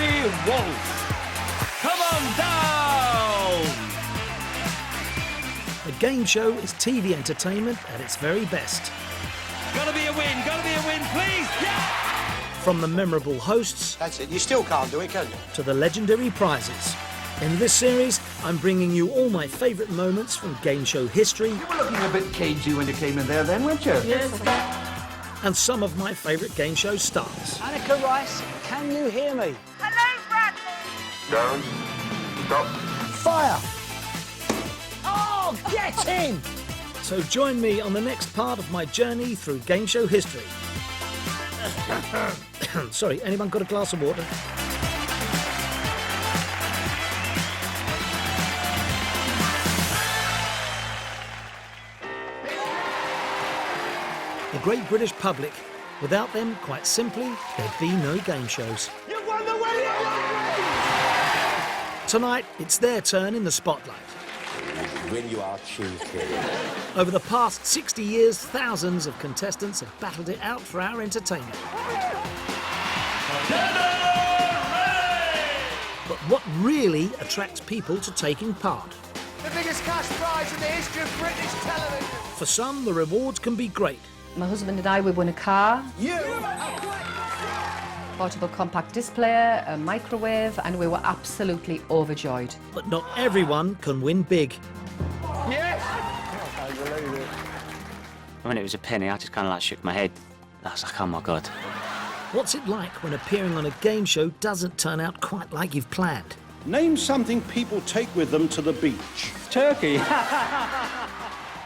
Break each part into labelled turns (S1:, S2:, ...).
S1: Mighty Wolf. Come on down!
S2: A game show is TV entertainment at its very best.
S1: Gotta be a win, please! Yeah!
S2: From the memorable hosts...
S3: That's it, you still can't do it, can you?
S2: ...to the legendary prizes. In this series, I'm bringing you all my favourite moments from game show history.
S4: You were looking a bit cagey when you came in there then, weren't you?
S2: Yes. And some of my favourite game show stars.
S3: Annika Rice, can you hear me?
S5: Hello, Bradley!
S6: Down. Stop.
S3: Fire! Oh, get in!
S2: So join me on the next part of my journey through game show history. Sorry, anyone got a glass of water? The great British public. Without them, quite simply, there'd be no game shows.
S3: You won the way!
S2: Tonight, it's their turn in the spotlight.
S6: When you are choosing.
S2: Over the past 60 years, thousands of contestants have battled it out for our entertainment. But what really attracts people to taking part?
S3: The biggest cash prize in the history of British television!
S2: For some, the rewards can be great.
S7: My husband and I, we won a car,
S3: You!
S7: portable compact disc player, a microwave, and we were absolutely overjoyed.
S2: But not everyone can win big.
S3: Yes!
S8: When it was a penny, I just kind of like shook my head. I was like, oh my God.
S2: What's it like when appearing on a game show doesn't turn out quite like you've planned?
S9: Name something people take with them to the beach.
S4: Turkey.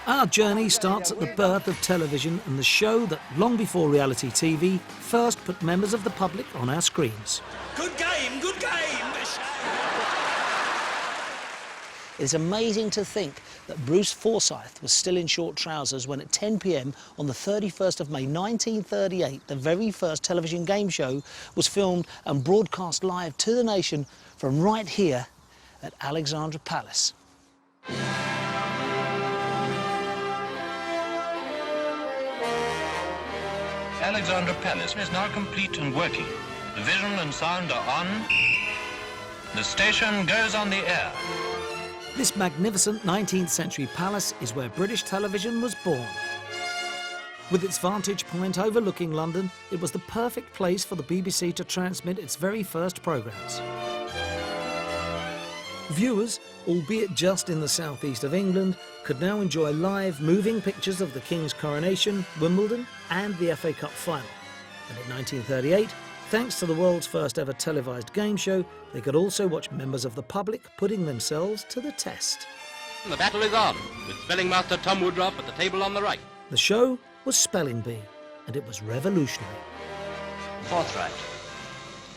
S2: Our journey starts at the birth of television and the show that, long before reality TV, first put members of the public on our screens.
S1: Good game, good game!
S10: It's amazing to think that Bruce Forsyth was still in short trousers when at 10 p.m. on the 31st of May 1938, the very first television game show was filmed and broadcast live to the nation from right here at Alexandra Palace.
S11: Alexandra Palace is now complete and working. The vision and sound are on. The station goes on the air.
S2: This magnificent 19th century palace is where British television was born. With its vantage point overlooking London, it was the perfect place for the BBC to transmit its very first programmes. Viewers, albeit just in the southeast of England, could now enjoy live moving pictures of the King's coronation, Wimbledon and the FA Cup final. And in 1938, thanks to the world's first ever televised game show, they could also watch members of the public putting themselves to the test.
S11: The battle is on, with spelling master Tom Woodruff at the table on the right.
S2: The show was Spelling Bee, and it was revolutionary.
S11: Forthright.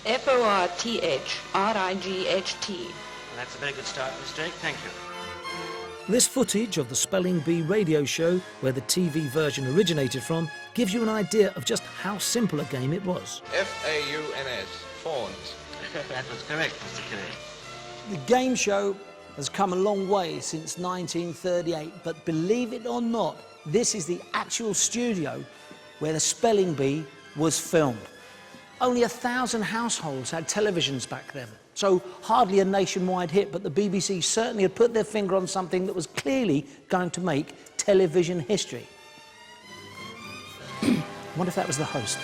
S5: Forthright.
S11: That's a very good start, Miss Drake. Thank you.
S2: This footage of the Spelling Bee radio show, where the TV version originated from, gives you an idea of just how simple a game it was.
S6: F-A-U-N-S. Fawns.
S11: That was correct, Mr. Curry.
S10: The game show has come a long way since 1938, but believe it or not, this is the actual studio where the Spelling Bee was filmed. Only 1,000 households had televisions back then, so hardly a nationwide hit, but the BBC certainly had put their finger on something that was clearly going to make television history. I wonder if that was the host.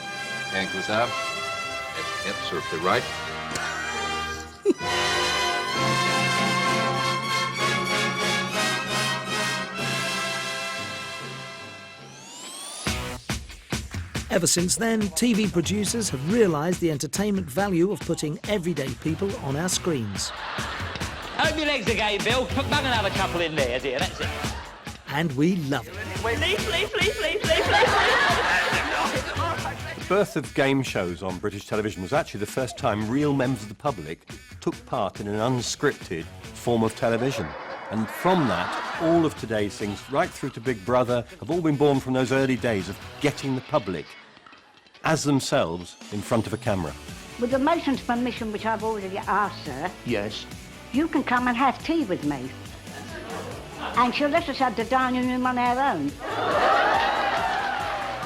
S6: Thank you, sir. That's absolutely right.
S2: Ever since then, TV producers have realised the entertainment value of putting everyday people on our screens.
S1: Hope your legs again, Bill. Put bang another couple in there, dear. That's it.
S2: And we love it.
S1: Please.
S9: The birth of game shows on British television was actually the first time real members of the public took part in an unscripted form of television. And from that, all of today's things, right through to Big Brother, have all been born from those early days of getting the public as themselves in front of a camera.
S5: With the motion to permission, which I've already asked, sir,
S4: Yes.
S5: you can come and have tea with me. And she'll let us have the dining room on our own.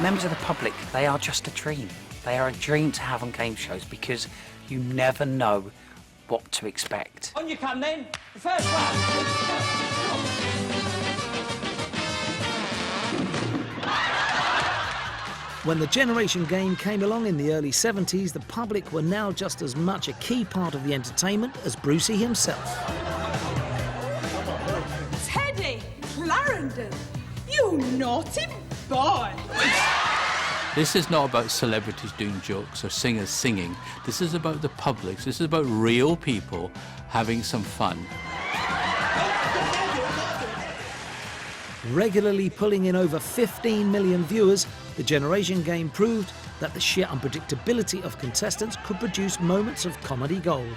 S8: Members of the public, they are just a dream.
S12: They are a dream to have on game shows because you never know what to expect.
S1: On you come then. The first one.
S2: When the Generation Game came along in the early 70s, the public were now just as much a key part of the entertainment as Brucey himself.
S13: Teddy Clarendon, you naughty boy.
S14: This is not about celebrities doing jokes or singers singing. This is about the public. This is about real people having some fun.
S2: Regularly pulling in over 15 million viewers, the Generation Game proved that the sheer unpredictability of contestants could produce moments of comedy gold.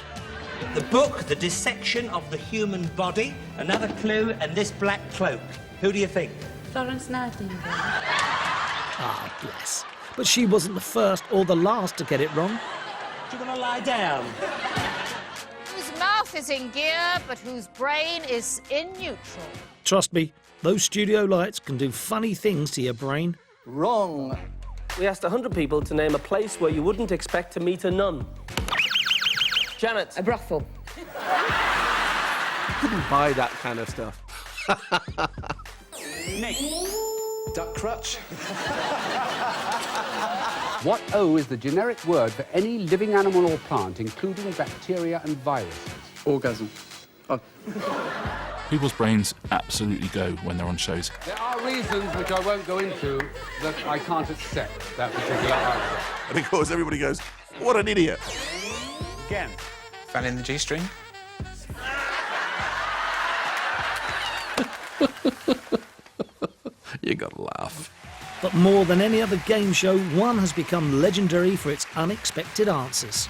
S15: The book, The Dissection of the Human Body, another clue, and this black cloak. Who do you think?
S13: Florence Nightingale.
S2: Ah, bless. But she wasn't the first or the last to get it wrong.
S15: Do you want to lie down?
S16: Whose mouth is in gear, but whose brain is in neutral.
S2: Trust me, those studio lights can do funny things to your brain.
S17: Wrong. We asked 100 people to name a place where you wouldn't expect to meet a nun. Janet.
S7: A brothel.
S17: Couldn't buy that kind of stuff.
S15: Nick.
S3: Duck crutch.
S4: What O is the generic word for any living animal or plant, including bacteria and viruses?
S17: Orgasm. Oh.
S18: People's brains absolutely go when they're on shows.
S4: There are reasons which I won't go into that I can't accept that particular answer.
S19: And of course, everybody goes, what an idiot.
S15: Again.
S20: Fell in the G-string.
S18: You gotta laugh.
S2: But more than any other game show, one has become legendary for its unexpected answers.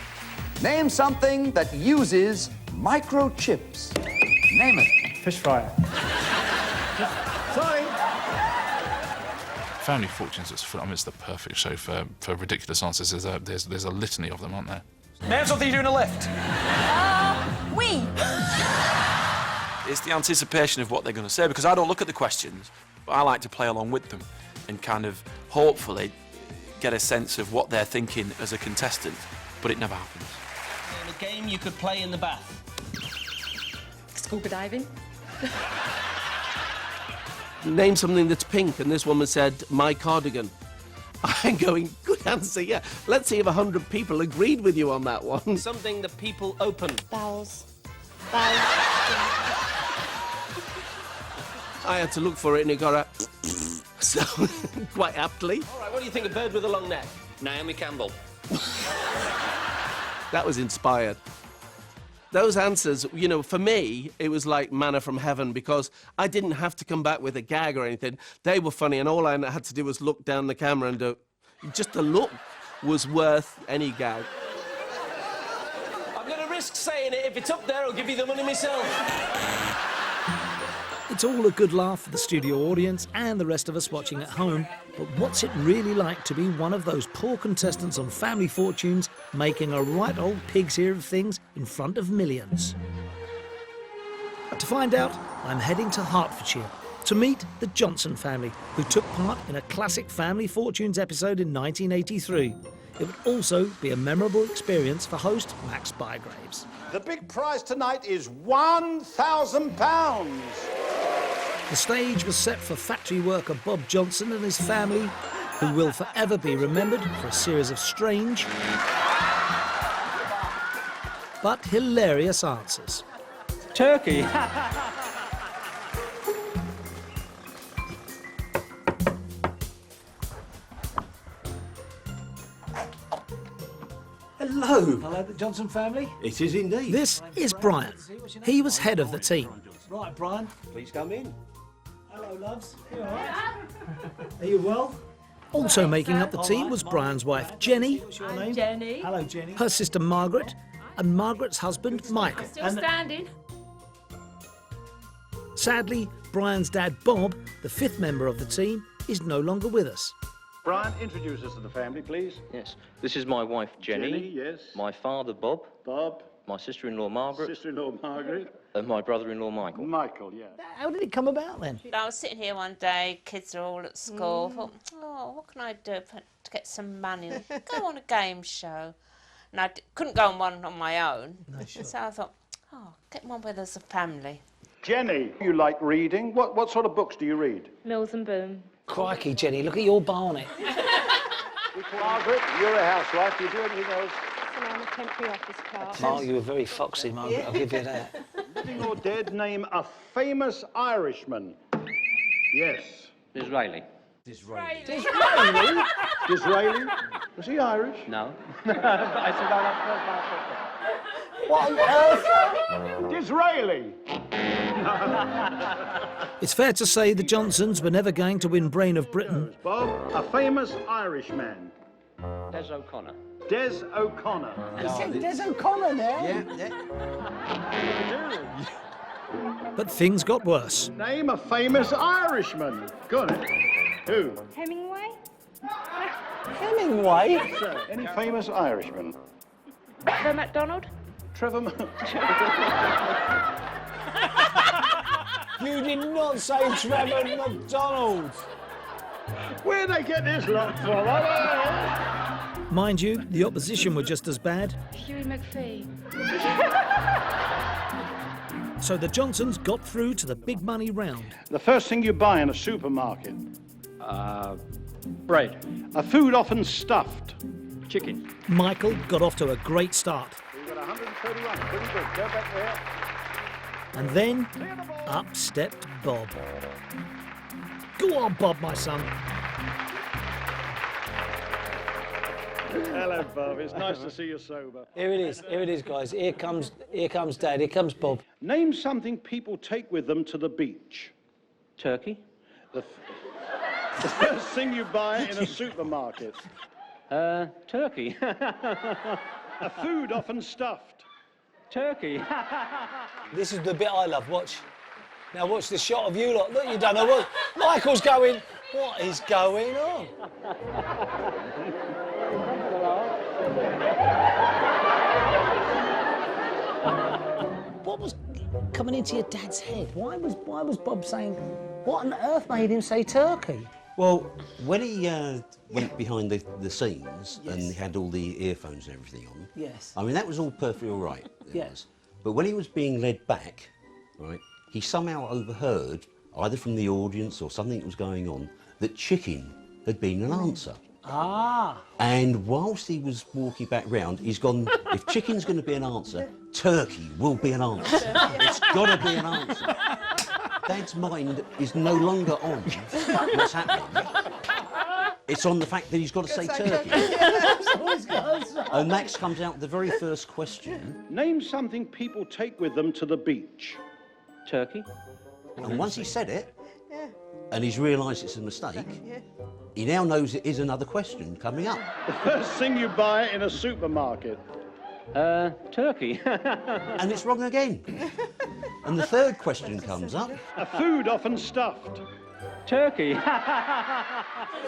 S3: Name something that uses microchips.
S4: Name it.
S17: Fish fryer.
S3: Sorry.
S18: Family Fortunes is, it's the perfect show for ridiculous answers. There's a litany of them, aren't there?
S3: Name something you do in a lift.
S13: We.
S21: It's the anticipation of what they're going to say, because I don't look at the questions, but I like to play along with them and kind of hopefully get a sense of what they're thinking as a contestant, but it never happens.
S15: A game you could play in the bath.
S7: Scuba diving.
S17: Name something that's pink, and this woman said, my cardigan. I'm going, good answer, yeah. Let's see if 100 people agreed with you on that one. Something that people open.
S13: Bowels.
S17: I had to look for it, and it got a... so, quite aptly. All right, what do you think, a bird with a long neck?
S8: Naomi Campbell.
S17: That was inspired. Those answers, you know, for me, it was like manna from heaven, because I didn't have to come back with a gag or anything. They were funny, and all I had to do was look down the camera and do... Just the look was worth any gag. I'm going to risk saying it. If it's up there, I'll give you the money myself.
S2: It's all a good laugh for the studio audience and the rest of us watching at home, but what's it really like to be one of those poor contestants on Family Fortunes making a right old pig's ear of things in front of millions? To find out, I'm heading to Hertfordshire to meet the Johnson family, who took part in a classic Family Fortunes episode in 1983. It would also be a memorable experience for host Max Bygraves.
S3: The big prize tonight is £1,000.
S2: The stage was set for factory worker Bob Johnson and his family, who will forever be remembered for a series of strange but hilarious answers.
S17: Turkey.
S3: Hello. Hello, the Johnson family.
S19: It is indeed.
S2: This is Brian. He was head of the team.
S3: Right, Brian, please come in. Hello, loves. You all right? Are you well?
S2: Also making up the team was Brian's wife, Jenny.
S3: What's your name?
S13: Jenny.
S3: Hello, Jenny.
S2: Her sister, Margaret, and Margaret's husband, Michael.
S13: Still standing.
S2: Sadly, Brian's dad, Bob, the fifth member of the team, is no longer with us.
S3: Brian, introduce us to the family, please.
S22: Yes, this is my wife, Jenny.
S3: Jenny, yes.
S22: My father, Bob.
S3: Bob.
S20: my sister-in-law Margaret.
S22: Sister-in-law Margaret.
S20: And my brother-in-law Michael.
S22: Michael, yeah.
S10: How did it come about then?
S23: I was sitting here one day, kids are all at school. I thought, oh, what can I do to get some money? Go on a game show. And I couldn't go on one on my own.
S10: No, sure.
S23: So I thought, oh, get one where there's a family.
S22: Jenny, you like reading? What sort of books do you read?
S13: Mills and Boon.
S10: Crikey, Jenny, look at your barnet.
S22: Margaret, you're a housewife. Do you do anything else?
S13: I'm a temporary office clerk.
S10: Mark, you were very foxy, Margaret, I'll give you that.
S22: Living or dead, name a famous Irishman. Yes.
S20: Disraeli.
S22: Disraeli? Disraeli? Was he Irish?
S20: No. I said that
S22: What on earth? Disraeli!
S2: It's fair to say the Johnsons were never going to win Brain of Britain.
S22: Bob, a famous Irishman.
S20: Des O'Connor.
S22: Des O'Connor.
S10: Des O'Connor now?
S22: Yeah.
S2: But things got worse.
S22: Name a famous Irishman. Go on. Who?
S13: Hemingway?
S10: Hemingway?
S22: Sir, any famous Irishman?
S13: Trevor MacDonald?
S22: Trevor
S10: You did not say Trevor MacDonald.
S22: Where'd they get this lot from?
S2: Mind you, the opposition were just as bad.
S13: Huey McPhee.
S2: So the Johnsons got through to the big money round.
S22: The first thing you buy in a supermarket?
S20: Bread.
S22: A food often stuffed?
S20: Chicken.
S2: Michael got off to a great start.
S22: We've got 131. Pretty good. Go back there.
S2: And then, up stepped Bob. Go on, Bob, my son.
S22: Hello, Bob. It's nice to see you sober.
S10: Here it is, guys. Here comes Dad. Here comes Bob.
S22: Name something people take with them to the beach.
S20: Turkey.
S22: The first thing you buy in a supermarket.
S20: Turkey.
S22: A food often stuffed.
S20: Turkey.
S10: This is the bit I love. Watch. Now watch the shot of you lot. Look, you don't know what. Michael's going, what is going on? What was coming into your dad's head? Why was Bob saying, what on earth made him say turkey?
S24: Well, when he went behind the scenes and he had all the earphones and everything on,
S10: yes,
S24: I mean, that was all perfectly all right.
S10: Yes.
S24: But when he was being led back, right, he somehow overheard, either from the audience or something that was going on, that chicken had been an answer.
S10: Ah.
S24: And whilst he was walking back round, he's gone, if chicken's going to be an answer, turkey will be an answer. It's got to be an answer. Dad's mind is no longer on what's happening. It's on the fact that he's got to say turkey. And Max comes out with the very first question.
S22: Name something people take with them to the beach.
S20: Turkey.
S24: And once he said it, and he's realised it's a mistake, he now knows it is another question coming up.
S22: The first thing you buy in a supermarket.
S20: Turkey.
S24: And it's wrong again. And the third question comes up.
S22: A food often stuffed.
S20: Turkey.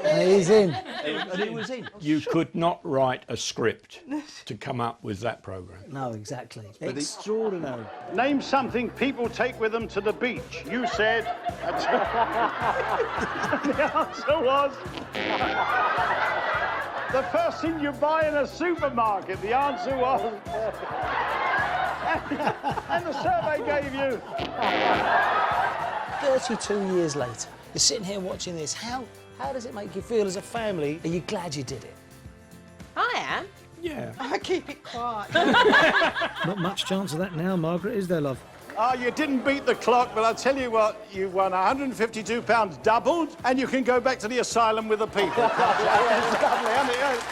S10: And he's in.
S24: And he was in.
S25: You could not write a script to come up with that programme.
S10: No, exactly.
S22: Extraordinary. Name something people take with them to the beach. You said... The answer was... The first thing you buy in a supermarket. The answer was... And the survey gave you...
S10: 32 years later, you're sitting here watching this. How does it make you feel as a family? Are you glad you did it?
S23: I am.
S25: Yeah.
S13: I keep it quiet.
S2: Not much chance of that now, Margaret, is there, love?
S22: Oh, you didn't beat the clock, but I'll tell you what, you won £152 doubled, and you can go back to the asylum with the people. It's lovely, isn't it?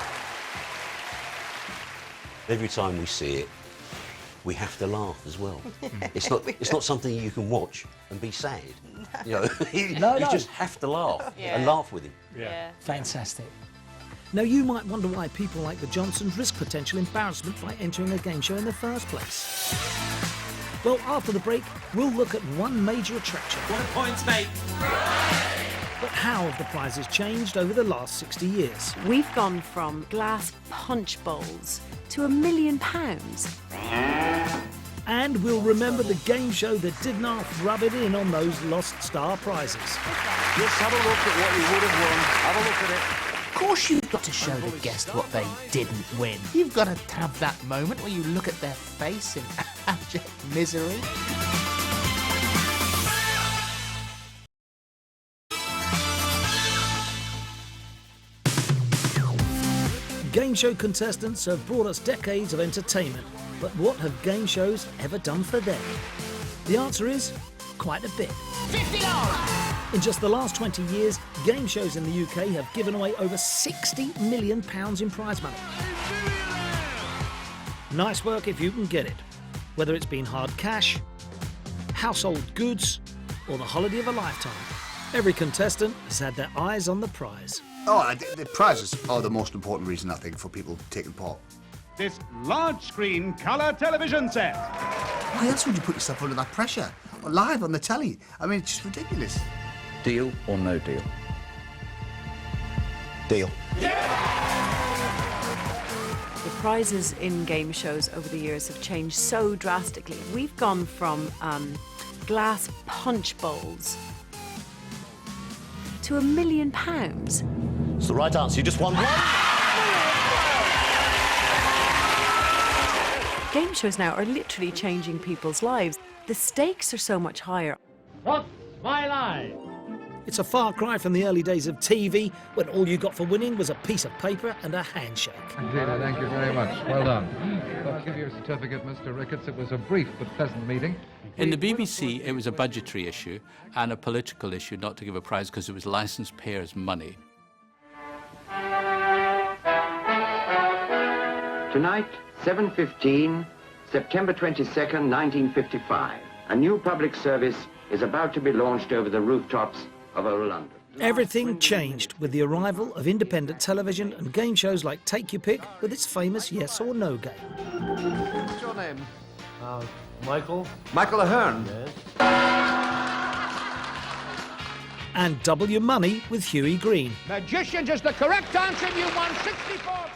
S24: Every time we see it, we have to laugh as well. It's not something you can watch and be sad. You know, you just have to laugh and laugh with him.
S23: Yeah.
S10: Fantastic.
S2: Now, you might wonder why people like the Johnsons risk potential embarrassment by entering a game show in the first place. Well, after the break, we'll look at one major attraction.
S15: What are points, mate?
S2: But how have the prizes changed over the last 60 years?
S5: We've gone from glass punch bowls to £1 million.
S2: And we'll remember the game show that didn't half rub it in on those lost star prizes.
S6: Just have a look at what you would have won. Have a look at it.
S9: Of course you've got to show the guest what they didn't win. You've got to have that moment where you look at their face in abject misery.
S2: Game show contestants have brought us decades of entertainment, but what have game shows ever done for them? The answer is quite a bit. In just the last 20 years, game shows in the UK have given away over £60 million in prize money. Nice work if you can get it, whether it's been hard cash, household goods, or the holiday of a lifetime. Every contestant has had their eyes on the prize.
S11: Oh, the prizes are the most important reason, I think, for people taking part.
S22: This large screen colour television set.
S11: Why else would you put yourself under that pressure? Live on the telly. I mean, it's just ridiculous.
S12: Deal or no deal?
S11: Deal.
S5: The prizes in game shows over the years have changed so drastically. We've gone from glass punch bowls to £1 million.
S6: It's the right answer. You just won one.
S5: Game shows now are literally changing people's lives. The stakes are so much higher.
S22: What's my line?
S2: It's a far cry from the early days of TV, when all you got for winning was a piece of paper and a handshake.
S26: Indeed, thank you very much. Well done. I'll give you a certificate, Mr. Ricketts. It was a brief but pleasant meeting.
S14: In the BBC, it was a budgetary issue and a political issue not to give a prize because it was licensed payers' money.
S27: Tonight, 7:15, September 22nd, 1955. A new public service is about to be launched over the rooftops of old London.
S2: Everything changed with the arrival of independent television and game shows like Take Your Pick with its famous yes or no game.
S6: What's your name?
S22: Michael.
S6: Michael Ahern.
S22: Yes.
S2: And Double Your Money with Huey Green.
S6: Magicians is the correct answer. You won £64.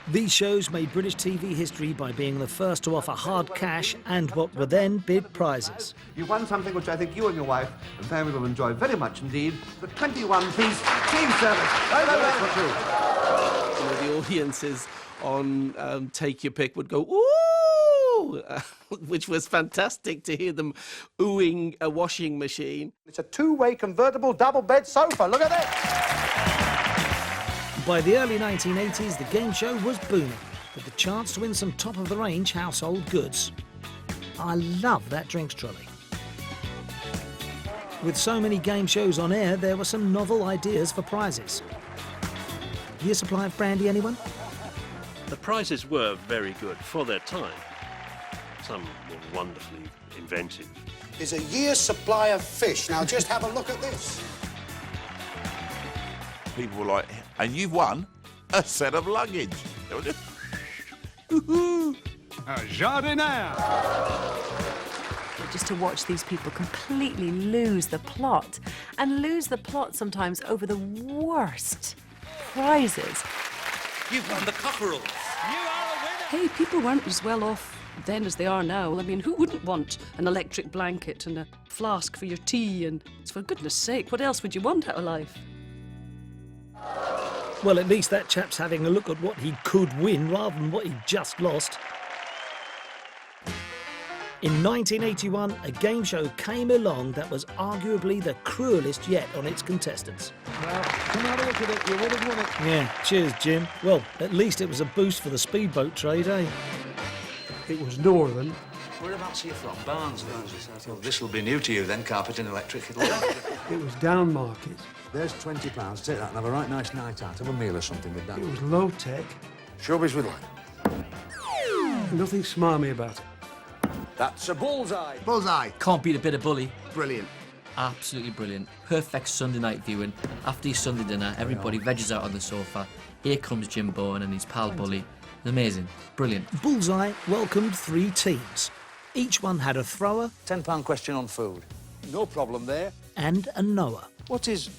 S2: These shows made British TV history by being the first to offer hard cash and what were then big prizes.
S6: You won something which I think you and your wife and family will enjoy very much indeed. The 21-piece team service.
S17: You know, the audiences on Take Your Pick would go, ooh, which was fantastic to hear them oohing a washing machine.
S6: It's a two-way convertible double-bed sofa. Look at this.
S2: By the early 1980s, the game show was booming, with the chance to win some top-of-the-range household goods. I love that drinks trolley. With so many game shows on air, there were some novel ideas for prizes. Year supply of brandy, anyone?
S28: The prizes were very good for their time. Some were wonderfully inventive.
S29: Is a year's supply of fish. Now just have a look at this.
S19: People were like, and you've won a set of luggage.
S22: A jardiniere.
S5: Just to watch these people completely lose the plot, and lose the plot sometimes over the worst prizes.
S6: You've won the cockerel.
S30: Hey, people weren't as well off then as they are now. I mean, who wouldn't want an electric blanket and a flask for your tea? And for goodness sake, what else would you want out of life?
S2: Well, at least that chap's having a look at what he could win rather than what he just lost. In 1981, a game show came along that was arguably the cruelest yet on its contestants.
S6: Well, come have a look at it. You would have won it.
S2: Yeah, cheers, Jim. Well, at least it was a boost for the speedboat trade, eh?
S25: It was northern.
S31: Whereabouts are you from? Barnsley. Well, this will be new to you then, carpet and electric.
S25: It was down market.
S31: There's £20. Take that and have a right nice night out. Have a meal or something with that.
S25: It was low tech.
S31: Showbiz with life.
S25: Nothing smarmy about it.
S6: That's a bullseye.
S11: Bullseye.
S9: Can't beat a bit of bully.
S11: Brilliant.
S9: Absolutely brilliant. Perfect Sunday night viewing. After your Sunday dinner, everybody veggies out on the sofa. Here comes Jim Bowen and his pal Bully. Amazing. Brilliant.
S2: Bullseye welcomed 3 teams. Each one had a thrower.
S31: £10 question on food. No problem there.
S2: And a knower.
S31: What is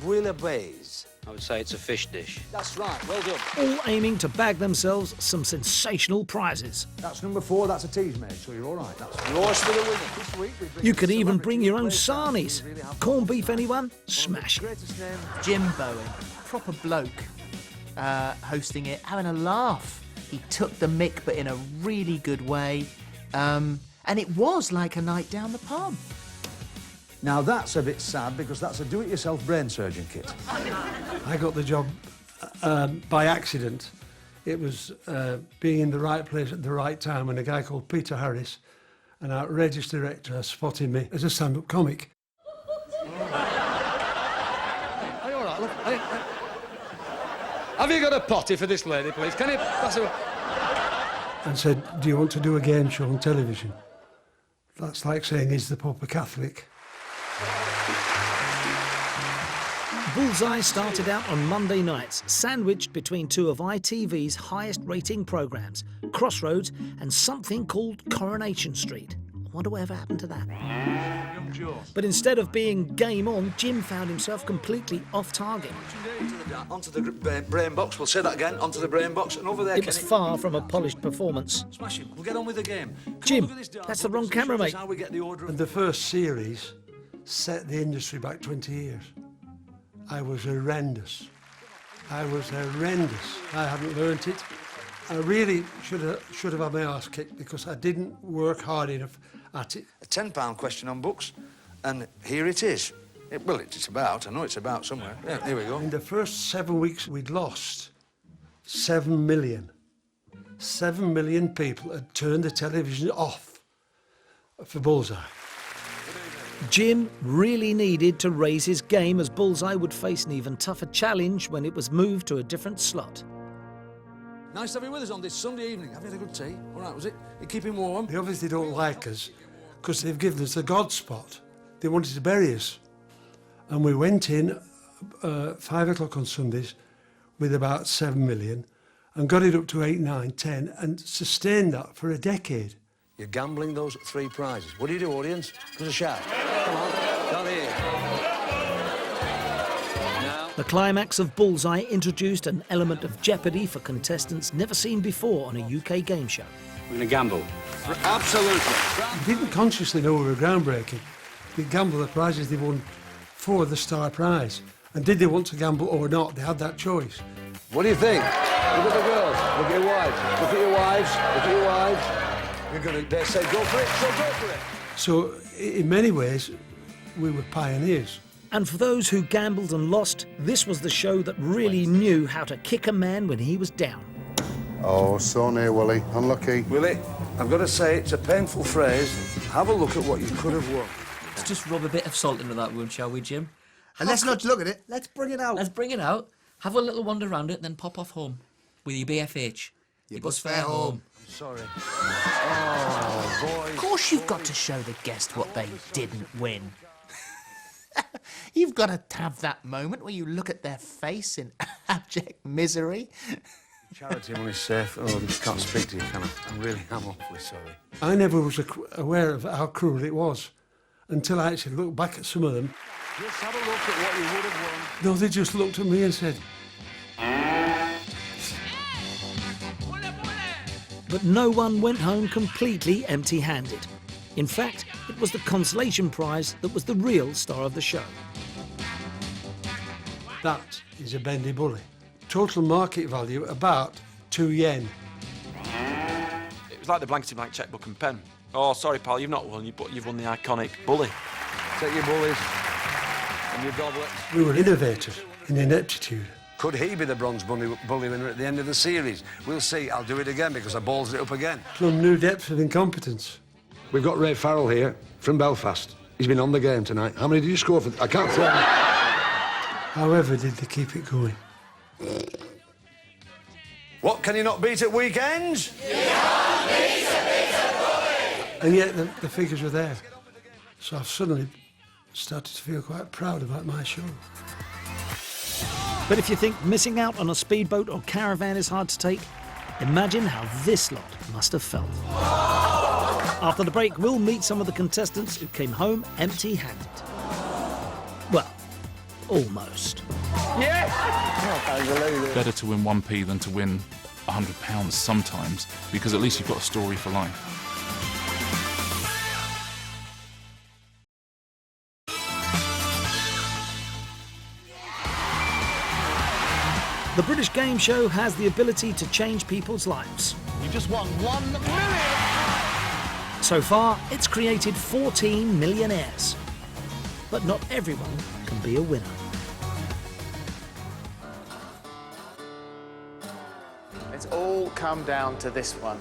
S1: bouillabaisse. I would say it's a fish dish.
S10: That's right, well done.
S2: all aiming to bag themselves some sensational prizes.
S3: That's number 4, that's a tease, mate, so you're all right. That's
S10: Yours for the winner.
S3: this week. We bring
S2: You could even bring your own sarnies. Corned beef, anyone? Smash it.
S4: Jim Bowen, proper bloke, hosting it, having a laugh. He took the mick, but in a really good way. And it was like a night down the pub.
S3: Now that's a bit sad because that's a do-it-yourself brain surgeon kit.
S7: I got the job by accident. It was being in the right place at the right time when a guy called Peter Harris, an outrageous director, spotted me as a stand-up comic.
S3: Are you all right, love? Have you got a potty for this lady, please? Can you pass her?
S7: And said, do you want to do a game show on television? That's like saying, is the Pope a Catholic?
S2: Bullseye started out on Monday nights, sandwiched between two of ITV's highest-rating programmes, Crossroads and something called Coronation Street. I wonder whatever happened to that. But instead of being game on, Jim found himself completely off target.
S3: Onto the brain box. We'll say that again. Onto the brain box and over there.
S2: It was far from a polished performance.
S3: Smash him. We'll get on with the game.
S2: Jim, that's the wrong camera, mate.
S3: How we get the order.
S7: And the first series set the industry back 20 years. I was horrendous. I hadn't learnt it. I really should have had my arse kicked because I didn't work hard enough at it.
S31: A £10 question on books, and here it is. I know it's about somewhere. Yeah, here we go.
S7: In the first 7 weeks, we'd lost 7 million. 7 million people had turned the television off for Bullseye.
S2: Jim really needed to raise his game as Bullseye would face an even tougher challenge when it was moved to a different slot.
S3: Nice to have you with us on this Sunday evening. Have you had a good tea? All right, was it? You keeping warm?
S7: They obviously don't like us because they've given us the God spot. They wanted to bury us. And we went in 5 o'clock on Sundays with about 7 million and got it up to 8, 9, 10 and sustained that for a decade.
S3: You're gambling those 3 prizes. What do you do, audience? Give us a shout. Come on, down here. Now.
S2: The climax of Bullseye introduced an element of jeopardy for contestants never seen before on a UK game show.
S3: We're going to gamble. Absolutely.
S7: We didn't consciously know we were groundbreaking. We gambled the prizes they won for the star prize. And did they want to gamble or not? They had that choice.
S3: What do you think? Look at the girls. Look at your wives. Look at your wives. Look at your wives. You're going to say go for it, so go for it.
S7: So, in many ways, we were pioneers.
S2: And for those who gambled and lost, this was the show that really knew how to kick a man when he was down.
S3: Oh, so near, Willie. Unlucky. Willie, I've got to say, it's a painful phrase. Have a look at what you could have won.
S9: Let's just rub a bit of salt into that wound, shall we, Jim?
S11: And let's not look at it. Let's bring it out.
S9: Let's bring it out, have a little wander around it, and then pop off home with your BFH. Your bus fare home.
S3: Sorry. Oh, boys.
S4: Of course you've got to show the guest what they didn't win.
S8: You've got to have that moment where you look at their face in abject misery.
S3: Charity money's safe. Oh, I can't speak to you, can I? I really am awfully sorry.
S7: I never was aware of how cruel it was until I actually looked back at some of them.
S3: Just have a look at what you would have won.
S7: No, they just looked at me and said...
S2: But no one went home completely empty-handed. In fact, it was the consolation prize that was the real star of the show.
S7: That is a bendy bully. Total market value about 2 yen.
S13: It was like the blankety blank checkbook and pen. Oh, sorry, pal, you've not won, but you've won the iconic bully.
S3: Take your bullies and your goblets.
S7: We were innovators in ineptitude.
S3: Could he be the bronze bully winner at the end of the series? We'll see. I'll do it again because I balls it up again.
S7: Plumb new depths of incompetence.
S3: We've got Ray Farrell here from Belfast. He's been on the game tonight. How many did you score for? I can't throw them.
S7: However did they keep it going?
S3: What can you not beat at weekends?
S7: You can't beat a bully! And yet the figures were there. So I've suddenly started to feel quite proud about my show.
S2: But if you think missing out on a speedboat or caravan is hard to take, imagine how this lot must have felt. After the break, we'll meet some of the contestants who came home empty-handed. Well, almost.
S12: Better to win 1p than to win £100 sometimes, because at least you've got a story for life.
S2: The British game show has the ability to change people's lives.
S22: You just won £1 million!
S2: So far, it's created 14 millionaires. But not everyone can be a winner.
S14: It's all come down to this one.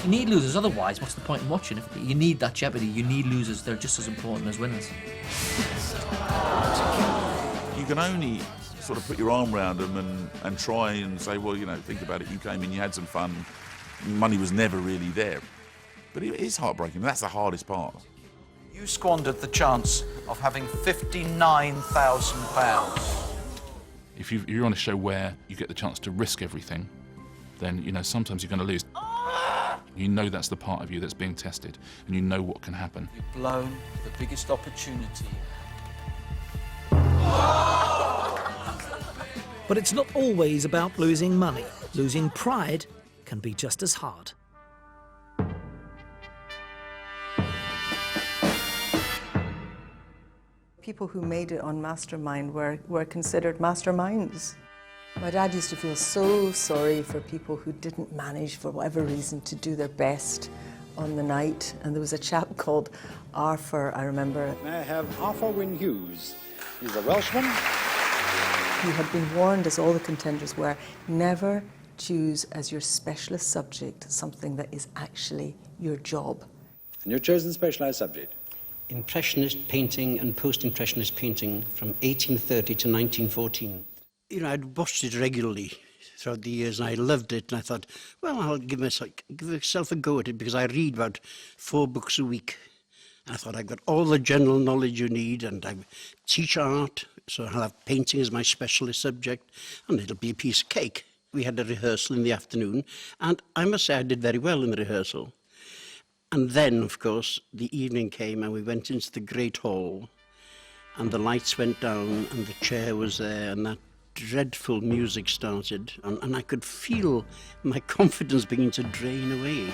S9: You need losers, otherwise what's the point in watching? You need that jeopardy, you need losers, they're just as important as winners.
S19: You can only sort of put your arm around them and try and say, well, you know, think about it, you came in, you had some fun, money was never really there. But it is heartbreaking, that's the hardest part.
S31: You squandered the chance of having £59,000.
S12: If you're on a show where you get the chance to risk everything, then, you know, sometimes you're going to lose. You know that's the part of you that's being tested, and you know what can happen.
S31: You've blown the biggest opportunity.
S2: But it's not always about losing money. Losing pride can be just as hard.
S15: People who made it on Mastermind were considered masterminds. My dad used to feel so sorry for people who didn't manage, for whatever reason, to do their best on the night. And there was a chap called Arthur, I remember.
S22: May I have Arthur Wynne Hughes? He's a Welshman.
S15: He had been warned, as all the contenders were, never choose as your specialist subject something that is actually your job.
S22: And your chosen specialised subject?
S16: Impressionist painting and post-impressionist painting from 1830 to 1914. You know, I'd watched it regularly throughout the years, and I loved it, and I thought, well, I'll give myself a go at it, because I read about 4 books a week. And I thought, I've got all the general knowledge you need, and I teach art, so I'll have painting as my specialist subject, and it'll be a piece of cake. We had a rehearsal in the afternoon, and I must say I did very well in the rehearsal. And then, of course, the evening came, and we went into the Great Hall, and the lights went down, and the chair was there, and that dreadful music started, and I could feel my confidence beginning to drain away.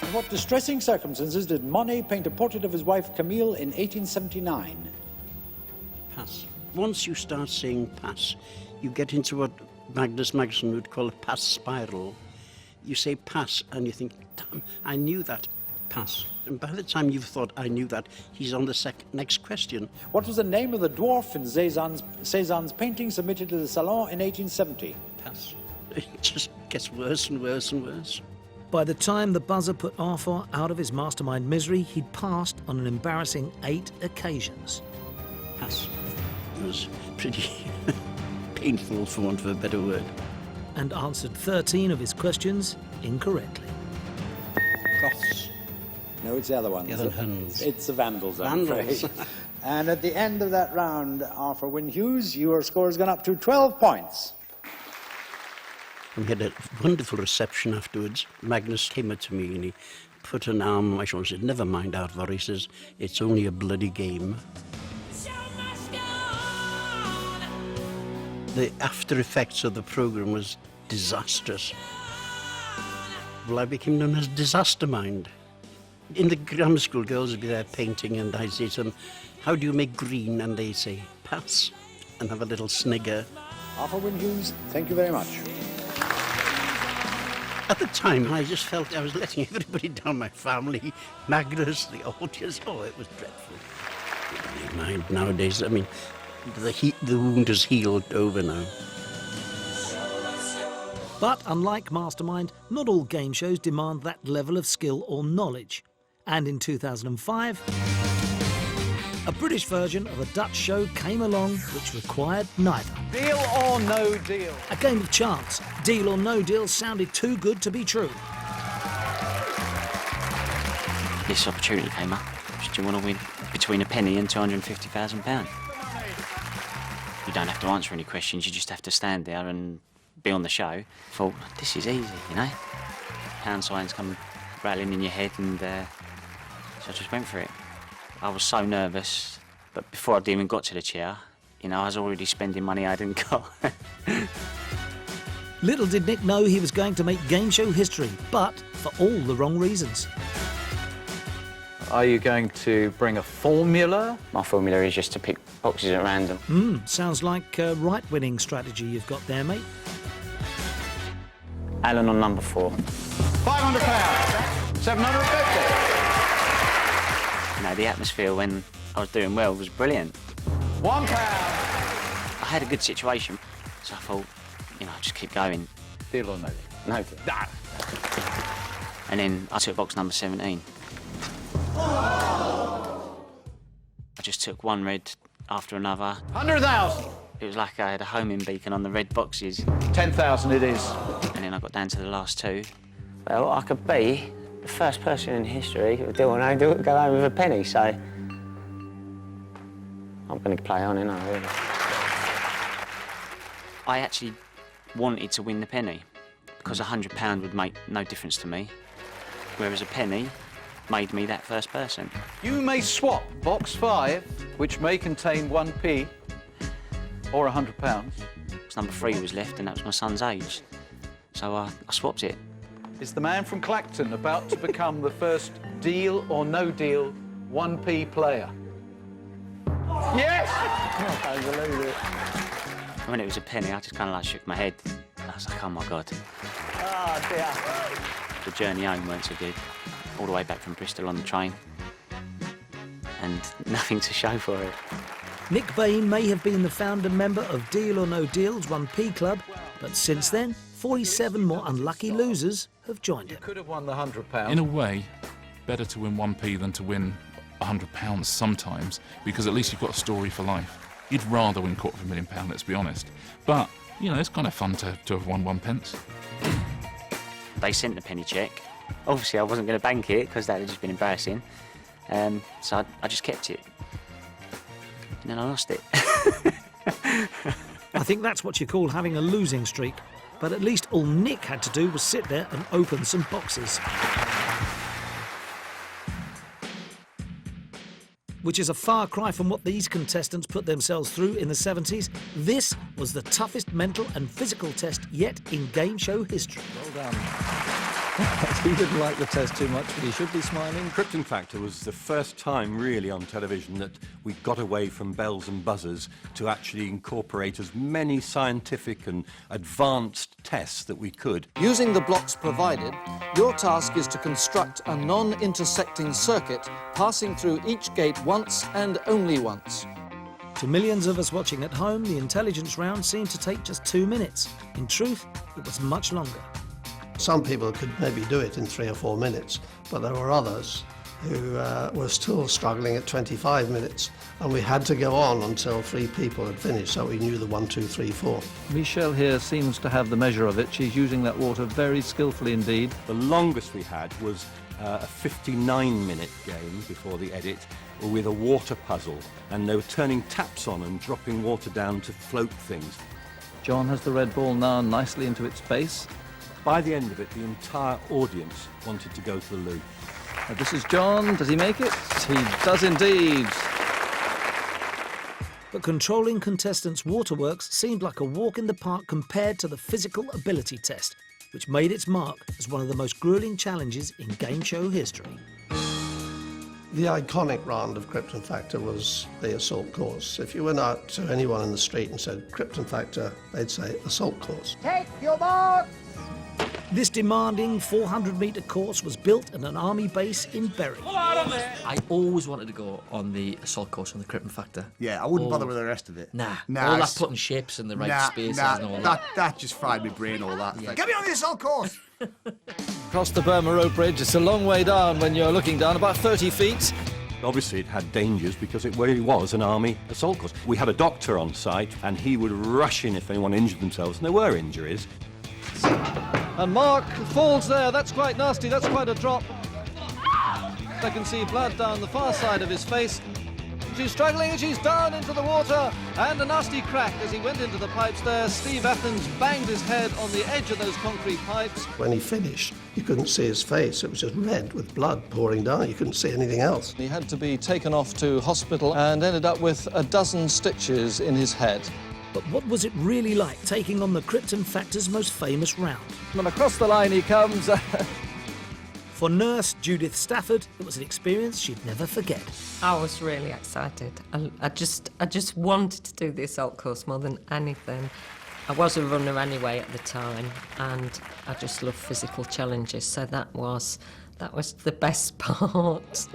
S22: In what distressing circumstances did Monet paint a portrait of his wife Camille in 1879?
S16: Pass. Once you start saying pass, you get into what Magnus Magnusson would call a pass spiral. You say pass, and you think, damn, I knew that. Pass. And by the time you've thought, I knew that, he's on the next question.
S22: What was the name of the dwarf in Cézanne's painting submitted to the Salon in 1870?
S16: Pass. It just gets worse and worse and worse.
S2: By the time the buzzer put Arthur out of his mastermind misery, he'd passed on an embarrassing 8 occasions.
S16: Pass. It was pretty painful, for want of a better word.
S2: And answered 13 of his questions incorrectly.
S22: Goths. No, it's the other one.
S16: The other Huns.
S22: It's the Vandals, I'm afraid. And at the end of that round, Arthur Wynne Hughes, your score has gone up to 12 points.
S16: We had a wonderful reception afterwards. Magnus came up to me and he put an arm on my shoulder and said, never mind, Arthur, he says, it's only a bloody game. The after effects of the programme was disastrous. Well, I became known as Disastermind. In the grammar school, girls would be there painting, and I'd say to them, how do you make green? And they'd say, pass, and have a little snigger.
S22: Arthur Wynne Hughes, thank you very much.
S16: At the time, I just felt I was letting everybody down, my family, Magnus, the audience. Oh, it was dreadful. Never mind, nowadays, I mean, the wound is healed over now.
S2: But unlike Mastermind, not all game shows demand that level of skill or knowledge. And in 2005, a British version of a Dutch show came along which required neither.
S22: Deal or no deal?
S2: A game of chance. Deal or no deal sounded too good to be true.
S18: This opportunity came up. Do you want to win between a penny and £250,000? You don't have to answer any questions, you just have to stand there and be on the show. Thought, this is easy, you know? Pound signs come rattling in your head, and so I just went for it. I was so nervous, but before I'd even got to the chair, you know, I was already spending money I hadn't got.
S2: Little did Nick know he was going to make game show history, but for all the wrong reasons.
S5: Are you going to bring a formula?
S18: My formula is just to pick boxes at random.
S2: Sounds like a right-winning strategy you've got there, mate.
S18: Alan on number 4.
S22: £500. £750.
S18: You know, the atmosphere when I was doing well was brilliant.
S22: £1.
S18: I had a good situation, so I thought, you know, I'll just keep going.
S5: Deal or no deal?
S18: No deal. And then I took box number 17. I just took one red after another.
S22: 100,000.
S18: It was like I had a homing beacon on the red boxes.
S5: 10,000 it is.
S18: And then I got down to the last 2. Well, I could be the first person in history who go home with a penny, so I'm going to play on, ain't I, really? I actually wanted to win the penny because £100 would make no difference to me, whereas a penny made me that first person.
S5: You may swap box 5, which may contain 1p or £100.
S18: Because number 3 was left, and that was my son's age. So I swapped it.
S5: Is the man from Clacton about to become the first deal or no deal 1p player? Yes! I can't believe it.
S18: When it was a penny, I just kind of like shook my head. I was like, oh my God.
S5: Oh dear.
S18: The journey home weren't so good. All the way back from Bristol on the train. And nothing to show for it.
S2: Nick Bain may have been the founder member of Deal or No Deal's 1p Club, but since then, 47 more unlucky losers have joined him.
S5: Could have won the £100.
S12: In a way, better to win 1p than to win £100 sometimes, because at least you've got a story for life. You'd rather win £250,000, let's be honest. But, you know, it's kind of fun to have won 1 pence.
S18: They sent the penny cheque. Obviously, I wasn't going to bank it because that had just been embarrassing. So I just kept it. And then I lost it.
S2: I think that's what you call having a losing streak. But at least all Nick had to do was sit there and open some boxes. Which is a far cry from what these contestants put themselves through in the 70s. This was the toughest mental and physical test yet in game show history.
S17: Well done. He didn't like the test too much, but he should be smiling.
S20: Krypton Factor was the first time really on television that we got away from bells and buzzers to actually incorporate as many scientific and advanced tests that we could.
S21: Using the blocks provided, your task is to construct a non-intersecting circuit passing through each gate once and only once.
S2: To millions of us watching at home, the intelligence round seemed to take just 2 minutes. In truth, it was much longer.
S23: Some people could maybe do it in 3 or 4 minutes, but there were others who were still struggling at 25 minutes, and we had to go on until 3 people had finished, so we knew the 1, 2, 3, 4.
S17: Michelle here seems to have the measure of it. She's using that water very skillfully indeed.
S20: The longest we had was a 59-minute game before the edit with a water puzzle, and they were turning taps on and dropping water down to float things.
S17: John has the red ball now nicely into its base.
S20: By the end of it, the entire audience wanted to go to the loo.
S17: This is John. Does he make it? He does indeed.
S2: But controlling contestants' waterworks seemed like a walk in the park compared to the physical ability test, which made its mark as one of the most grueling challenges in game show history.
S23: The iconic round of Krypton Factor was the assault course. If you went out to anyone in the street and said Krypton Factor, they'd say assault course.
S22: Take your marks!
S2: This demanding 400-metre course was built at an army base in Bury.
S9: I always wanted to go on the assault course on the Krypton Factor.
S11: Yeah, I wouldn't bother with the rest of it.
S9: Nah.
S11: Nah,
S9: All that putting ships in the right spaces and all that.
S11: That just fried my brain, all that.
S9: Yeah.
S11: Get me on the assault course!
S17: Across the Burma Road Bridge, it's a long way down when you're looking down, about 30 feet.
S20: Obviously, it had dangers because it really was an army assault course. We had a doctor on site, and he would rush in if anyone injured themselves, and there were injuries.
S17: And Mark falls there. That's quite nasty. That's quite a drop. I can see blood down the far side of his face. She's struggling and she's down into the water, and a nasty crack as he went into the pipes there. Steve Athens banged his head on the edge of those concrete pipes.
S23: When he finished, you couldn't see his face. It was just red with blood pouring down. You couldn't see anything else.
S21: He had to be taken off to hospital and ended up with a dozen stitches in his head.
S2: But what was it really like taking on the Krypton Factor's most famous round?
S17: And across the line he comes.
S2: For nurse Judith Stafford, it was an experience she'd never forget.
S1: I was really excited. I just wanted to do the assault course more than anything. I was a runner anyway at the time, and I just love physical challenges, so that was the best part.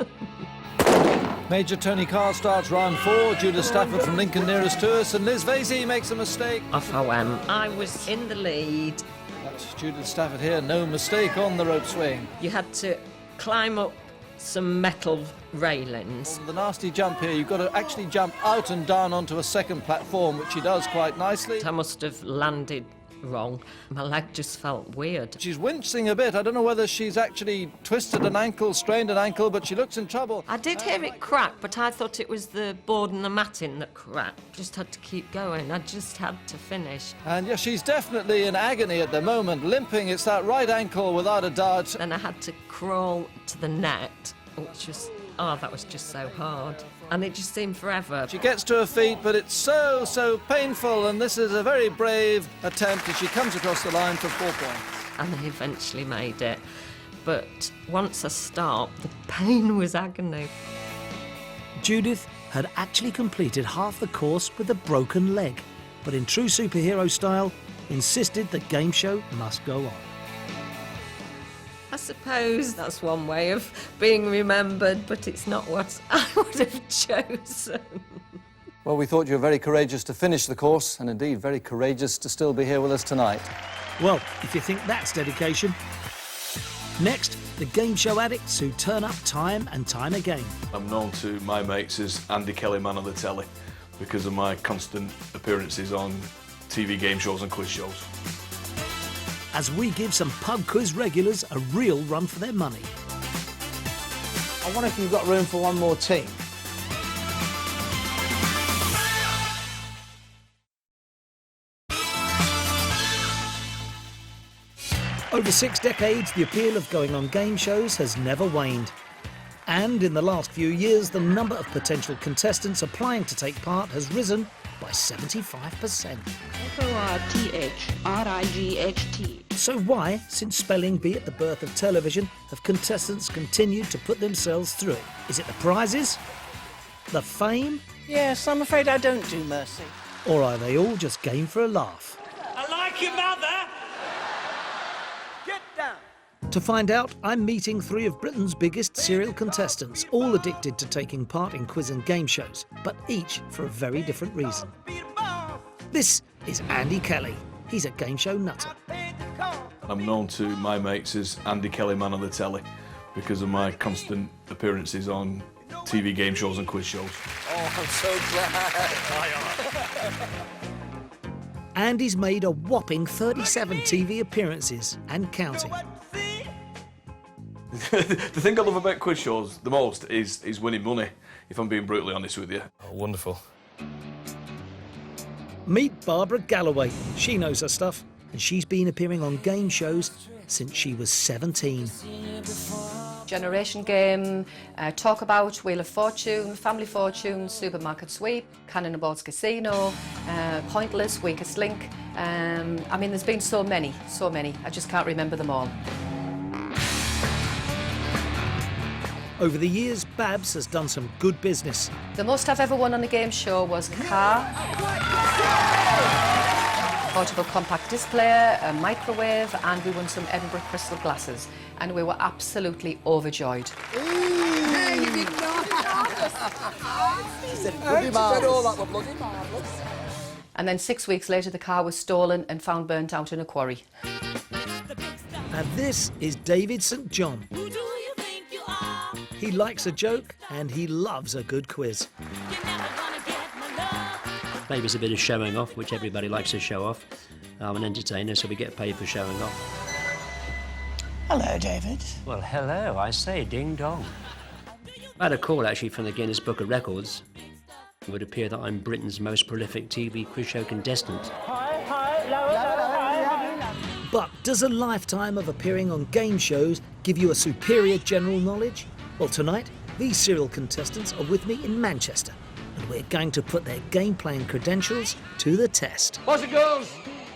S17: Major Tony Carr starts round 4, Judith Stafford from Lincoln nearest to us, and Liz Vasey makes a mistake.
S1: Off I went. I was in the lead.
S17: But Judith Stafford here, no mistake on the rope swing.
S1: You had to climb up some metal railings.
S17: The nasty jump here, you've got to actually jump out and down onto a second platform, which she does quite nicely.
S1: I must have landed wrong. My leg just felt weird.
S17: She's wincing a bit. I don't know whether she's actually twisted an ankle, strained an ankle, but she looks in trouble.
S1: I did hear it crack, but I thought it was the board and the matting that cracked. Just had to keep going. I just had to finish.
S17: And yeah, she's definitely in agony at the moment, limping. It's that right ankle without a doubt.
S1: Then I had to crawl to the net, which was, that was just so hard. And it just seemed forever.
S17: She gets to her feet, but it's so painful, and this is a very brave attempt as she comes across the line for 4 points.
S1: And I eventually made it. But once I stopped, the pain was agony.
S2: Judith had actually completed half the course with a broken leg, but in true superhero style, insisted the game show must go on.
S1: I suppose that's one way of being remembered, but it's not what I would have chosen.
S21: Well, we thought you were very courageous to finish the course, and indeed very courageous to still be here with us tonight.
S2: Well, if you think that's dedication. Next, the game show addicts who turn up time and time again.
S4: I'm known to my mates as Andy Kelly, man on the telly, because of my constant appearances on TV game shows and quiz shows.
S2: As we give some pub quiz regulars a real run for their money.
S6: I wonder if you've got room for one more team.
S2: Over 6 decades, the appeal of going on game shows has never waned. And in the last few years, the number of potential contestants applying to take part has risen by 75%.
S10: F-O-R-T-H-R-I-G-H-T.
S2: So why, since spelling bee at the birth of television, have contestants continued to put themselves through it? Is it the prizes? The fame?
S6: Yes, I'm afraid I don't do mercy.
S2: Or are they all just game for a laugh?
S10: I like your mother! Get down!
S2: To find out, I'm meeting 3 of Britain's biggest serial contestants, all addicted to taking part in quiz and game shows, but each for a very different reason. This is Andy Kelly. He's a game show nutter.
S4: I'm known to my mates as Andy Kelly, man on the telly, because of my constant appearances on TV game shows and quiz shows.
S6: Oh, I'm so glad.
S2: Andy's made a whopping 37 TV appearances and counting.
S4: The thing I love about quiz shows the most is winning money, if I'm being brutally honest with you.
S24: Oh, wonderful.
S2: Meet Barbara Galloway. She knows her stuff, and she's been appearing on game shows since she was 17.
S25: Generation Game, Talk About, Wheel of Fortune, Family Fortune, Supermarket Sweep, Cannonballs Casino, Pointless, Weakest Link. I mean, there's been so many. I just can't remember them all.
S2: Over the years, Babs has done some good business.
S25: The most I've ever won on a game show was a car, portable compact disc player, a microwave, and we won some Edinburgh crystal glasses. And we were absolutely overjoyed.
S10: Hey, you did not!
S6: She said all that were bloody marvellous.
S25: And then 6 weeks later, the car was stolen and found burnt out in a quarry.
S2: And this is David St. John. He likes a joke and he loves a good quiz.
S26: Maybe it's a bit of showing off, which everybody likes to show off. I'm an entertainer, so we get paid for showing off.
S6: Hello, David.
S26: Well, hello, I say, ding dong. I had a call actually from the Guinness Book of Records. It would appear that I'm Britain's most prolific TV quiz show contestant.
S2: But does a lifetime of appearing on game shows give you a superior general knowledge? Well, tonight, these serial contestants are with me in Manchester, and we're going to put their game-playing credentials to the test.
S3: Boys and girls,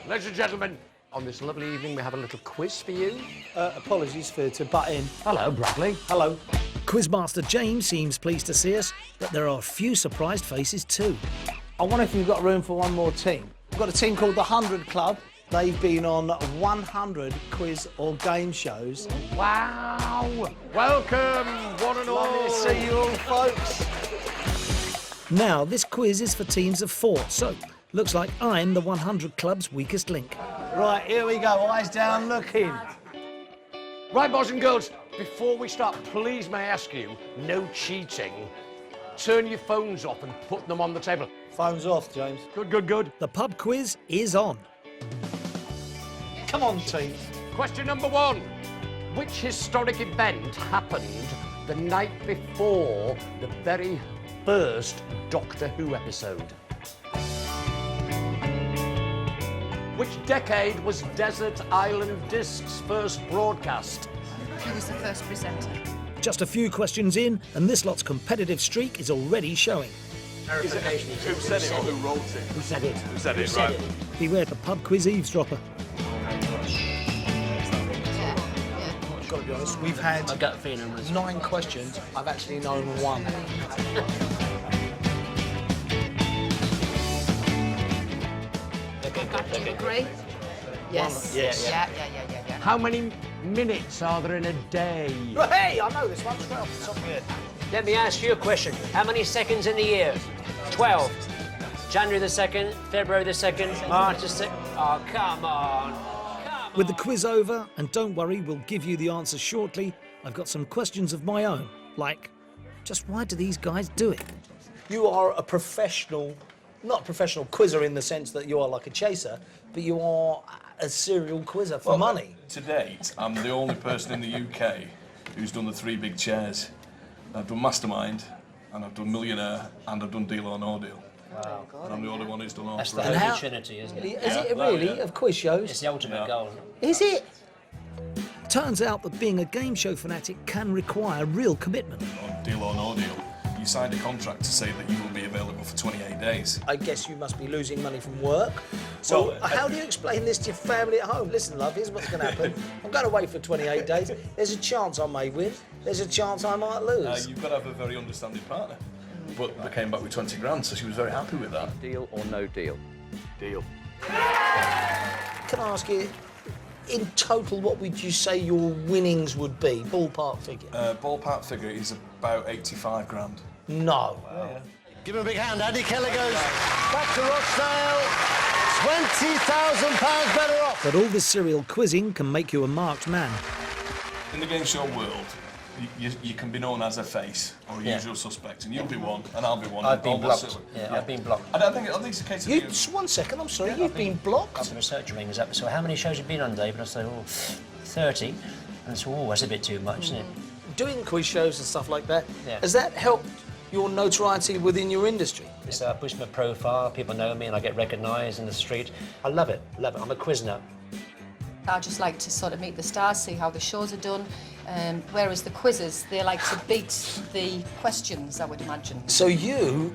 S3: ladies and gentlemen, on this lovely evening we have a little quiz for you.
S2: Apologies to butt in.
S3: Hello, Bradley.
S2: Hello. Quizmaster James seems pleased to see us, but there are a few surprised faces too.
S7: I wonder if you've got room for one more team. We've got a team called the 100 Club. They've been on 100 quiz or game shows.
S3: Wow! Welcome, one and all.
S7: Lovely to see you all, folks.
S2: Now, this quiz is for teams of 4, so looks like I'm the 100 Club's weakest link.
S7: Right, here we go. Eyes down, looking.
S3: Right, boys and girls, before we start, please may I ask you, no cheating. Turn your phones off and put them on the table.
S7: Phones off, James.
S3: Good, good, good.
S2: The pub quiz is on.
S7: Come on, team.
S3: Question number 1. Which historic event happened the night before the very first Doctor Who episode? Which decade was Desert Island Discs first broadcast?
S25: Who was the first presenter?
S2: Just a few questions in, and this lot's competitive streak is already showing.
S4: Who said it or who wrote it?
S3: Who said it?
S4: Who said it, right.
S2: Beware the pub quiz eavesdropper.
S7: I've got to be honest, we've had
S26: My gut feeling was
S7: 9 questions. I've actually known 1.
S25: Do you agree? Yes.
S7: Yes.
S25: Yeah.
S3: How many minutes are there in a day?
S7: Hey, I know this one straight off the top of my head.
S26: Let me ask you a question. How many seconds in the year? 12. January the 2nd, February the 2nd, March the 2nd. Oh, come on.
S2: With the quiz over, and don't worry, we'll give you the answers shortly, I've got some questions of my own, like, just why do these guys do it?
S7: You are a professional, not a professional quizzer in the sense that you are like a chaser, but you are a serial quizzer for money.
S4: To date, I'm the only person in the UK who's done the 3 big chairs. I've done Mastermind, and I've done Millionaire, and I've done Deal or No Deal.
S26: Wow.
S4: And I'm the only one who's done all
S26: That's
S4: 3.
S26: the Holy Trinity, isn't it?
S7: Is it really, of quiz shows?
S26: It's the ultimate goal.
S7: Is it?
S2: Turns out that being a game show fanatic can require real commitment.
S4: On Deal or No Deal, you signed a contract to say that you will be available for 28 days.
S7: I guess you must be losing money from work. So
S4: Well,
S7: how do you explain this to your family at home? Listen, love, here's what's going to happen. I'm going away for 28 days. There's a chance I may win. There's a chance I might lose.
S4: You've got to have a very understanding partner. But they came back with 20 grand, so she was very happy with that.
S5: Deal or no deal?
S4: Deal.
S7: Can I ask you, in total, what would you say your winnings would be? Ballpark figure?
S4: Ballpark figure is about 85 grand.
S7: No.
S4: Wow.
S6: Give him a big hand. Andy Kelly goes back to Rochdale. £20,000 better off.
S2: But all this serial quizzing can make you a marked man.
S4: In the game show world, you can be known as a face or a usual suspect, and you'll be one, and I'll be one.
S26: I've been
S4: Almost
S26: blocked.
S4: certainly.
S26: Yeah, I've been blocked.
S4: And I think at least a case of you.
S7: 1 second, I'm sorry, you've been blocked?
S26: The researcher rings up, so how many shows have you been on, David? I say, 30. And so, that's a bit too much, isn't it?
S7: Doing quiz shows and stuff like that,
S26: Yeah.
S7: has that helped your notoriety within your industry?
S26: It's boost my profile, people know me and I get recognised in the street. I love it, I'm a quiz nut.
S25: I just like to sort of meet the stars, see how the shows are done. Whereas the quizzes, they like to beat the questions, I would imagine.
S7: So you're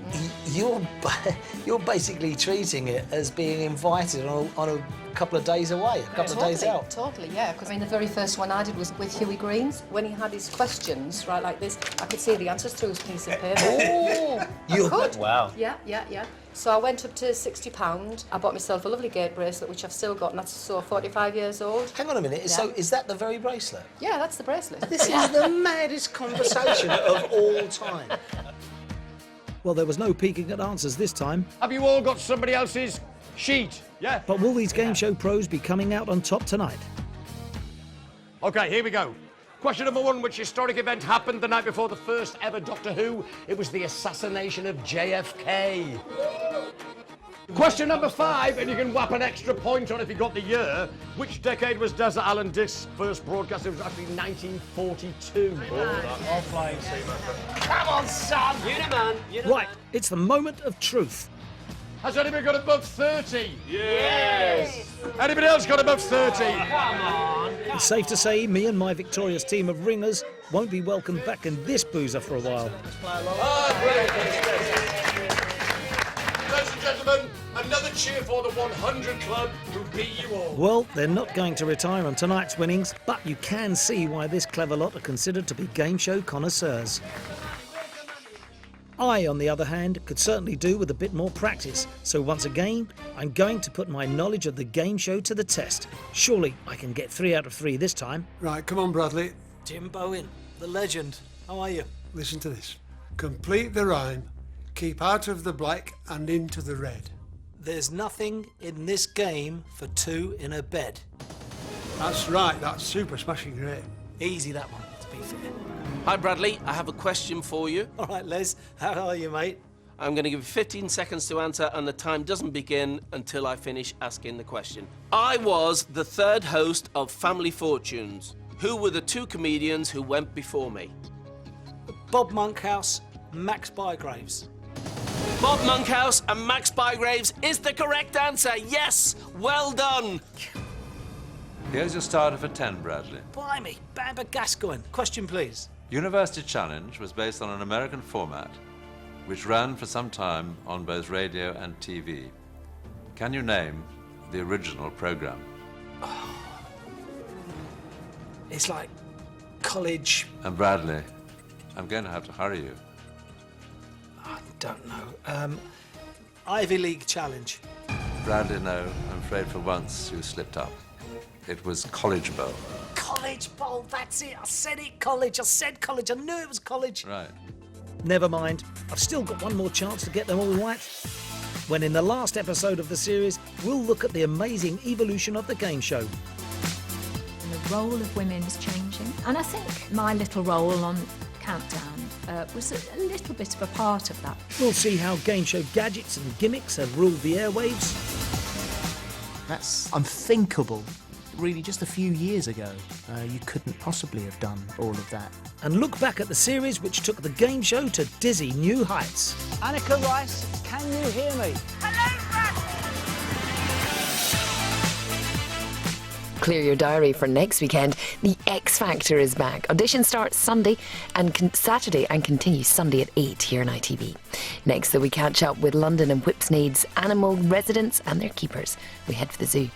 S7: basically treating it as being invited on a couple of days away, a couple of days out.
S25: Totally, yeah. Because I mean, the very first one I did was with Huey Greens. When he had his questions, right, like this, I could see the answers through his piece of paper.
S7: Oh,
S25: you could?
S26: Wow.
S25: Yeah. So I went up to £60. I bought myself a lovely gate bracelet, which I've still got, and that's 45 years old.
S7: Hang on a minute,
S25: Yeah.
S7: so is that the very bracelet?
S25: Yeah, that's the bracelet.
S7: This is the maddest conversation of all time.
S2: Well, there was no peeking at answers this time.
S3: Have you all got somebody else's sheet? Yeah?
S2: But will these game show pros be coming out on top tonight?
S3: OK, here we go. Question number 1, which historic event happened the night before the first ever Doctor Who? It was the assassination of JFK. Question number 5, and you can whap an extra point on if you got the year. Which decade was Desert Island Discs first broadcast? It was actually 1942.
S22: All flying seaman.
S26: Come on, son! Uniman!
S2: Right, it's the moment of truth.
S3: Has anybody got above 30?
S26: Yes!
S3: Anybody else got above 30?
S26: Come on!
S2: It's safe to say me and my victorious team of ringers won't be welcomed back in this boozer for a while.
S3: Ladies and gentlemen, another cheer for the 100 Club who beat you all.
S2: Well, they're not going to retire on tonight's winnings, but you can see why this clever lot are considered to be game show connoisseurs. I, on the other hand, could certainly do with a bit more practice, so once again, I'm going to put my knowledge of the game show to the test. Surely I can get 3 out of 3 this time.
S8: Right, come on, Bradley.
S7: Jim Bowen, the legend. How are you?
S8: Listen to this. Complete the rhyme. Keep out of the black and into the red.
S7: There's nothing in this game for 2 in a bed.
S8: That's right, that's super smashing great.
S7: Easy, that one, to be fair.
S13: Hi, Bradley. I have a question for you.
S7: All right, Les, how are you, mate?
S13: I'm going to give you 15 seconds to answer, and the time doesn't begin until I finish asking the question. I was the 3rd host of Family Fortunes. Who were the 2 comedians who went before me?
S7: Bob Monkhouse, Max Bygraves.
S13: Bob Monkhouse and Max Bygraves is the correct answer. Yes, well done.
S14: Here's your starter for 10, Bradley.
S7: Blimey, Bamber Gascoigne. Question, please.
S14: University Challenge was based on an American format which ran for some time on both radio and TV. Can you name the original program?
S7: It's like college.
S14: And Bradley, I'm going to have to hurry you.
S7: I don't know. Ivy League Challenge.
S14: Bradley, no, I'm afraid for once you slipped up. It was College Bowl.
S7: College Bowl, that's it. I said it, college. I said college. I knew it was college.
S14: Right.
S2: Never mind, I've still got one more chance to get them all right. When in the last episode of the series, we'll look at the amazing evolution of the game show.
S15: The role of women is changing, and I think my little role on Countdown was a little bit of a part of that.
S2: We'll see how game show gadgets and gimmicks have ruled the airwaves.
S19: That's unthinkable. Really, just a few years ago, you couldn't possibly have done all of that.
S2: And look back at the series which took the game show to dizzy new heights.
S7: Annika Rice, can you hear me?
S24: Clear your diary for next weekend. The X Factor is back. Audition starts Sunday and Saturday and continues Sunday at 8 here on ITV. Next, though, we catch up with London and Whipsnade's animal residents and their keepers. We head for the zoo.